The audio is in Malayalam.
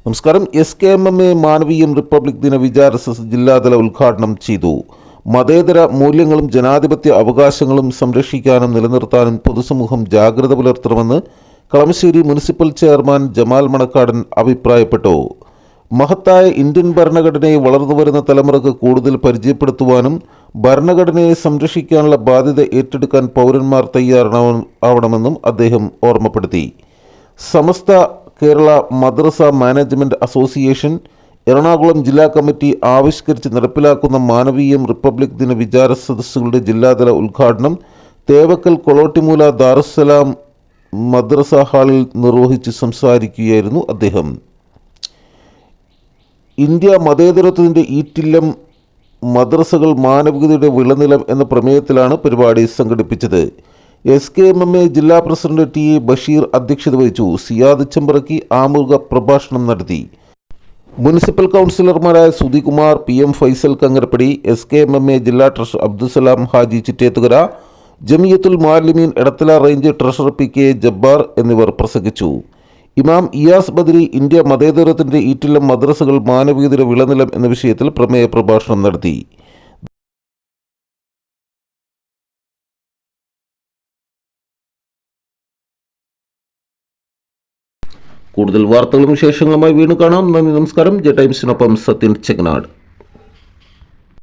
നമസ്കാരം. SKMMA മാനവീയം റിപ്പബ്ലിക് ദിന വിചാരസദസ്സ് ജില്ലാതല ഉദ്ഘാടനം ചെയ്തു. മതേതര മൂല്യങ്ങളും ജനാധിപത്യ അവകാശങ്ങളും സംരക്ഷിക്കാനും നിലനിർത്താനും പൊതുസമൂഹം ജാഗ്രത പുലർത്തണമെന്ന് Kalamassery municipal chairman Jamal Manakkadan അഭിപ്രായപ്പെട്ടു. മഹത്തായ ഇന്ത്യൻ ഭരണഘടനയെ വളർന്നുവരുന്ന തലമുറക്ക് കൂടുതൽ പരിചയപ്പെടുത്തുവാനും ഭരണഘടനയെ സംരക്ഷിക്കാനുള്ള ബാധ്യത ഏറ്റെടുക്കാൻ പൗരന്മാർ തയ്യാറാവണമെന്നും അദ്ദേഹം ഓർമ്മപ്പെടുത്തി. സമസ്ത കേരള മദ്രസ മാനേജ്മെൻറ്റ് അസോസിയേഷൻ എറണാകുളം ജില്ലാ കമ്മിറ്റി ആവിഷ്കരിച്ച് നടപ്പിലാക്കുന്ന മാനവീയം റിപ്പബ്ലിക് ദിന വിചാര സദസ്സുകളുടെ ജില്ലാതല ഉദ്ഘാടനം തേവക്കൽ കൊളോട്ടിമൂല ദാറുസ്സലാം മദ്രസ ഹാളിൽ നിർവഹിച്ച് സംസാരിക്കുകയായിരുന്നു അദ്ദേഹം. ഇന്ത്യ മതേതരത്വത്തിൻ്റെ ഈറ്റില്ലം, മദ്രസകൾ മാനവികതയുടെ വിളനിലം എന്ന പ്രമേയത്തിലാണ് പരിപാടി സംഘടിപ്പിച്ചത്. SKMMA ജില്ലാ പ്രസിഡന്റ് TA ബഷീർ അധ്യക്ഷത വഹിച്ചു. സിയാദ് ചെമ്പറക്കി ആമുഖ പ്രഭാഷണം നടത്തി. മുനിസിപ്പൽ കൗൺസിലർമാരായ സുധികുമാർ, PM ഫൈസൽ കങ്ങരപ്പടി, SKMMA ജില്ലാ treasurer Abdussalam Haji Chittethukara, Jamiyathul Muallimeen Edathala range treasurer PK Jabbar എന്നിവർ പ്രസംഗിച്ചു. ഇമാം ഇയാസ് ബദരി ഇന്ത്യ മതേതരത്തിൻ്റെ ഈറ്റില്ലം, മദ്രസകൾ മാനവികതയുടെ വിളനിലം എന്ന വിഷയത്തിൽ പ്രമേയ പ്രഭാഷണം നടത്തി. കൂടുതൽ വാർത്തകളും വിശേഷങ്ങളുമായി വീണ്ടും കാണാം. നന്ദി, നമസ്കാരം. ജെ ടൈംസിനൊപ്പം സത്യൻ ചെങ്ങനാട്.